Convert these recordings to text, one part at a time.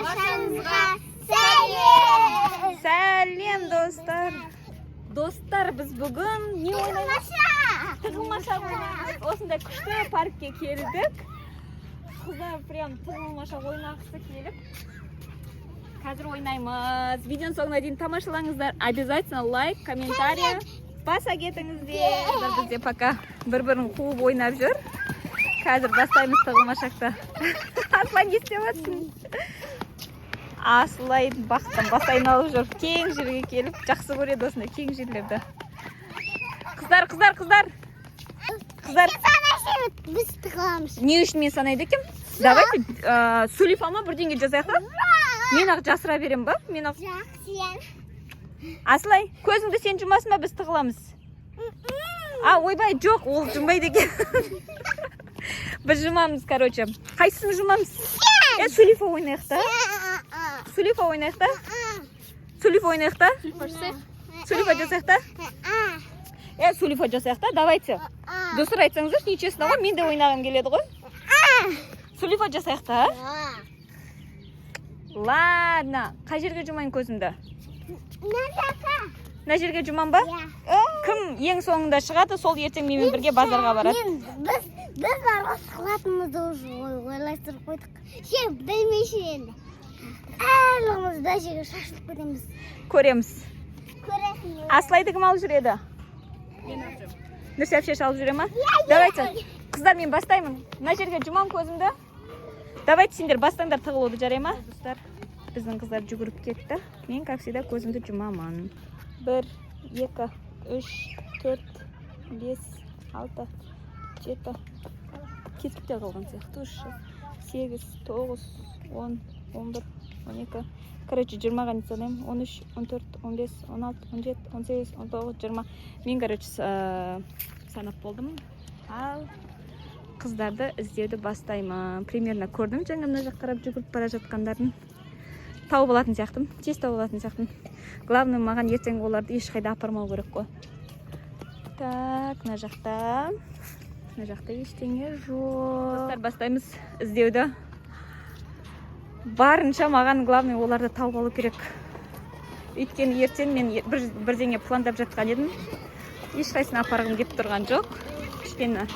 Barşanızға сәлем. Сәлем, достар. Достар, біз бүгін не ойнаймыз? Тығылмаша ойнаймыз. Осындай күшті паркке келдік. Қыздар прям тығылмаша ойнағысы келіп. Қазір ойнаймыз. Видеоның соңына дейін тамашалаңыздар. Обязательно лайк, комментарий баса кетіңіздер. Бізде пока бір-бірін қуып ойнап жүр. Қазір бастаймыз тығылмашақта. Аслай не істеп жатсың? Аслай бақтан бастайын алып жүр. Кең жерге келіп, жақсы көреді осындай кең жерлерді. Қыздар. Біз тығыламыз. Не үшін мен санайды екем? Давай Сулифама бірдеңе жазайық та? Мен ақ жасыра берем ба? Мен ақ. Аслай, көзіңді сен жұмасын ба, біз тығыламыз? Ойбай, жоқ, ол жұмбайды екен. Біз жұмамыз, короче. Қайсысын жұмамыз? Сулифа ойнайық та? Сулифа ойнайық та? Сулифа жасайық та? Сулифа жасайық та? Давайте. Достар айтсаңыздар, нечесін ғой, мен де ойнағым келеді ғой. Сулифа жасайық та? Ладно, қай жерге жұмайын көзімді? Мына жерге жұмам ба? Кім ең соңында шығады, сол ертең менімен бірге базарға барады. Біз барға шығатынымызды ойластырып қойдық. Білмейші енді. Әрлігіміз бір жерге шашылып кетеміз. Көреміз. Көресің. Аслайды кім алып жүреді? Нұрсәпшеш алып жүре ма? Давайте. Қыздар, мен бастаймын. Мына жерге жұмам көзімді. Давайте сендер бастаңдар, тығылуды жарай ма? Достар, біздің қыздар жүгіріп кетті. Мен, как всегда, көзімді жұмамын. 1, 2, 3, 4, 5, 6, 7. Кетіп те қалған сияқты. 8, 9, 10, 11, 12. Короче, 20-ға не санаймын. 13, 14, 15, 16, 17, 18, 19, 20. Мен, короче, санап болдым. Ал қыздарды іздеуді бастаймын. Примерно көрдім. Жаңа мына жақ қарап жүгіріп бара жатқандарын. Тауып алатын сияқтым. Тез тауып алатын сияқтым. Главное, маған ертең оларды ешқайда апармау керек қой. Так, мына жақта ештеңе жоқ. Бастаймыз іздеуді. Барынша маған главное оларды тауып алу керек. Өйткені ертең мен бірдеңе пландап жатқан едім. Ешқайсысын апарғым кеп тұрған жоқ. Кішкене.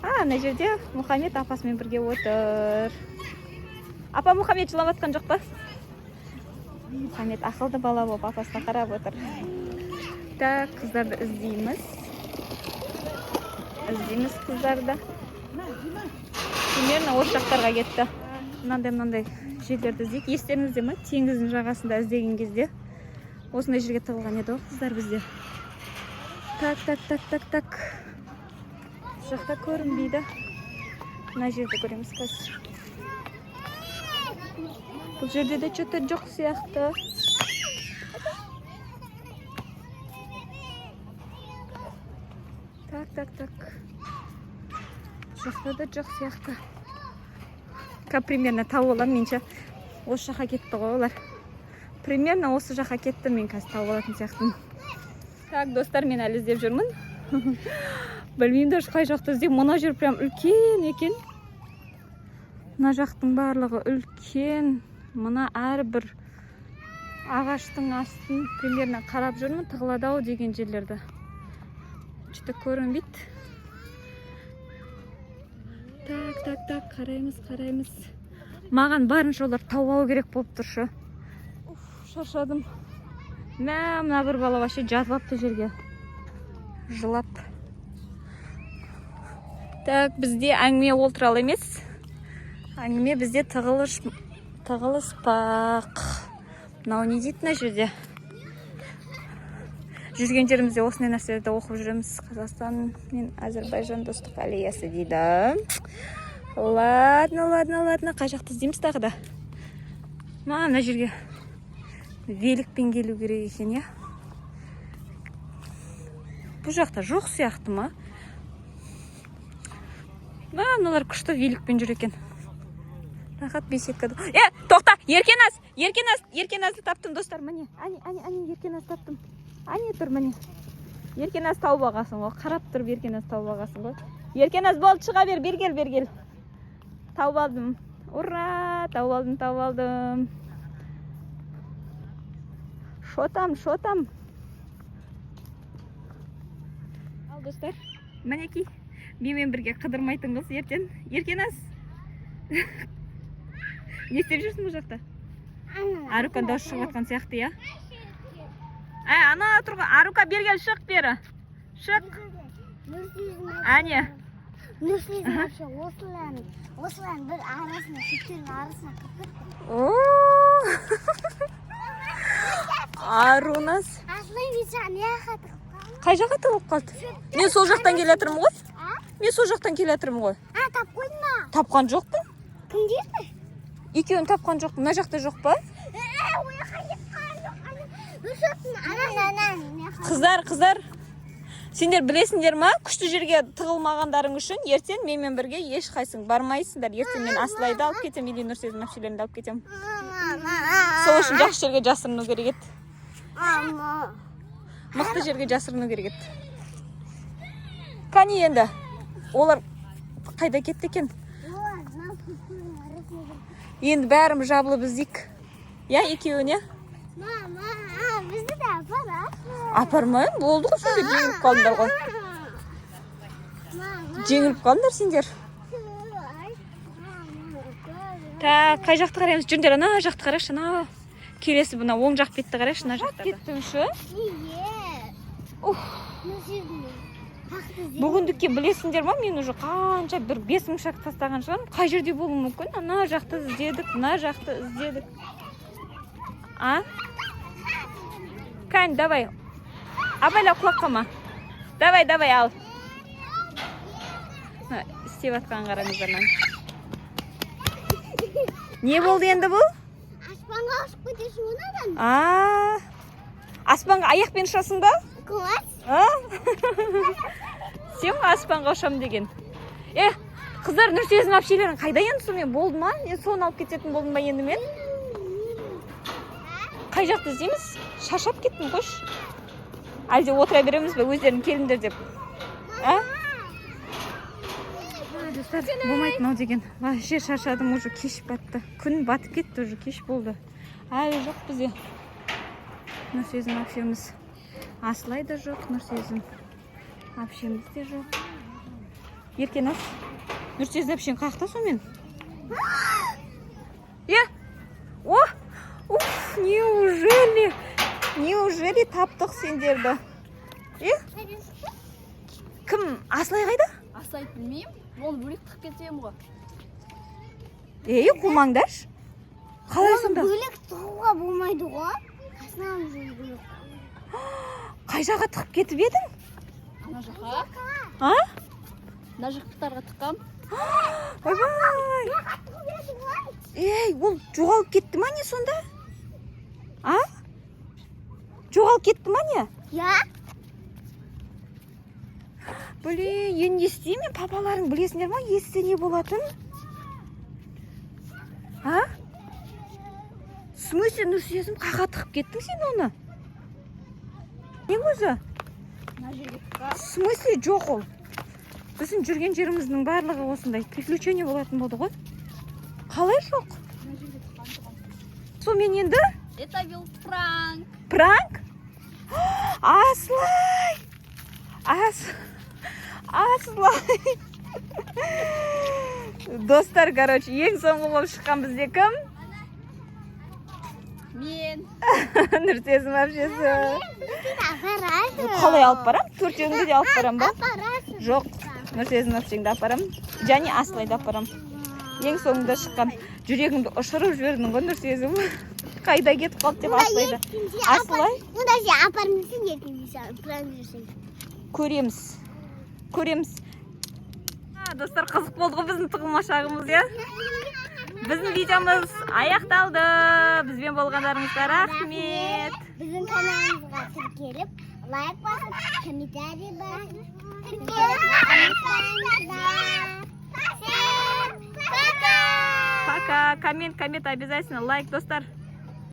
Мына жерде Мұхаммед апасымен бірге отыр. Апа, Мұхаммед жылап атқан жоқ па? Мұхаммед ақылды бала болып апасына қарап отыр. Так, қыздарды іздейміз. Қыздарды. Примерно осы жақтарға кетті. Мынандай жерлерді іздейік. Естеріңізде ме? Теңіздің жағасында іздеген кезде осындай жерге тығылған еді ғой қыздар бізде. Так. Жақта көрінбейді. Мына жерді көреміз қазір. Бұл жерде де что-то жоқ сияқты. Так. Жақта да жоқ сияқты. Примерно тауып алам, менше осы жаққа кетті ғой олар. Примерно осы жаққа кетті, мен қазір тауып алатын сияқтымын. Так, достар, мен әлі іздеп жүрмін. Білмеймін даже қай жақты іздеп. Мына жер прям үлкен екен. Мына жақтың барлығы үлкен. Мына әрбір ағаштың астын примерно қарап жүрмін, тығылады-ау деген жерлерді. Что-то көрінбейді. Так, қараймыз. Маған барынша олар тауып алу керек болып тұршы. Шаршадым. Мына бір бала вообще жатып апты жерге. Жылап. Так, бізде әңгіме ол туралы емес. Әңгіме бізде тығылыспақ. Мынау не дейді мына жерде? Жүрген жерімізде осындай нәрселерді оқып жүреміз. Қазақстан мен Әзербайжан достық аллеясы дейді. Ладно. Қай жақты іздейміз тағы да? Мына жерге великпен келу керек екен, я? Бұл жақта жоқ сияқты ма? Мыналар күшті великпен жүр екен. Рахат беседка. Тоқта! Еркеназды таптым, достар, міне. Әне, еркеназ таптым. Әне тұр, міне. Еркеназ тауып ағасың ғой. Қарап тұрып еркеназ тауып ағасың ғой. Еркеназ болды, шыға бергел. Тауып алдым. Ура! Тауып алдым. Шотам. Ал достар, мінекей менімен бірге қыдырмайтын қыз ертең. Еркеназ. Не істеп жүрсің бұл жақта? Арукан дауыс шығып жатқан сияқты, я? Ана тұрға, Арука бергел, шық бері. Шық. Әне. Нұрсезім вообще осыларын бір арасына, шектердің арасына кіріп Арунас. Аслай бейсаған яқаты қылып Қай жаққа тығылып қалды? Мен сол жақтан келетірмін ғой. тап қойдың ма? Тапқан жоқпын. Кім дейді? Екеуін тапқан жоқпын. Мына жақта жоқ па? Қыздар, сендер білесіңдер ма? Күшті жерге тығылмағандарың үшін ертең менімен бірге ешқайсың бармайсыңдар. Ертең мен Аслайды алып кетем, или Нұрсезім әпшелерімді алып кетем. Сол үшін жақсы жерге жасырыну керек еді. Мықты жерге жасырыну керек еді. Қане енді? Олар қайда кетті екен? Енді бәрім жабылып іздейік. Я, екеуіне? Бізді де апараш. Апармайын, болды ғой, сендер жеңіліп қалдыңдар ғой. Жеңіліп қалдыңдар сендер. Қай жақты қараймыз? Жүріңдер, ана жақты қарашы, ана. Келесі бұна оң жақ бетті қарашы, ана жақтарда. Кеттің шы? Бүгіндікке білесіңдер ма? Мен уже қанша бір 5000 шақ тастаған шығармын. Қай жерде болуы мүмкін? Ана жақты іздедік, мына жақты іздедік. Кән, давай. Абайла құлақ қама. Давай, ал. Істеп атқан қараңыздарынан. Не болды енді бұл? Аспанға ұшып кетесің онадан. Аспанға аяқпен ұшасың ба? Класс. Сен аспанға ұшам деген. Қыздар, Нұрсезім әпшелерің қайда енді сонымен болды ма? Соны алып кететін болдым ба енді мен? Қай жақты іздейміз? Шаршап кеттім қош. Әлде отыра береміз бе өздерің келіңдер деп? Достар, болмайды мынау деген. Вообще шаршадым, уже кеш батты. Күн батып кетті, уже кеш болды. Әлі жоқ бізде. Нұрсезім әпшеміз. Аслай да жоқ, Нұрсезім әпшеміз де жоқ. Еркеназ, Нұрсезім әпшең қақта сомен? Неужели таптық сендерді? Кім? Аслай қайда? Аслай білмеймін. Оны бөлек тықып кетем ғой. Қумаңдаршы. Қалай сонда? Бөлек тұғуға болмайды ғой. Қасынан жүргілік. Қай жаққа тықып кетіп едің? Ана жаққа. Мына жақтарға тыққам. Ойбай! Ол жоғалып кетті ма не сонда? Жоғалып кетті ма не? Я? Енді не істеймін? Папаларың білесіңдер ма? Естісе не болатын? Смысле, Нұрсезім, қаға тықып кеттің сен оны? Не өзі? Мына жерге тыққам. Смысле, жоқ ол. Біздің жүрген жеріміздің барлығы осындай приключение болатын болды ғой. Қалай жоқ? Мына жерге тыққам. Сонымен енді? Это был пранк. Пранк? Аслай! Аслай! Достар, короче, ең соңғы болып шыққан бізде кім? Мен. Нұрсезім әпшесі. Апарасың. Қалай алып барам? Төртеуіңді де алып барам ба? Апарасың. Жоқ, Нұрсезім әпшеңді апарам. Және Аслайды апарам. Ең соңында шыққан жүрегімді ұшырып жібердің ғой Нұрсезім. Қайда кетіп қалды деп Аслайды. Аслай? Онда сен апармысың ертең. Көреміз. Достар, қызық болды ғой біздің тығылмашағымыз, я? Біздің видеомыз аяқталды. Бізбен болғандарыңызға рахмет. Біздің каналымызға тіркеліп, лайк басып, комментарий басып, Пока. Коммент обязательно. Лайк, достар.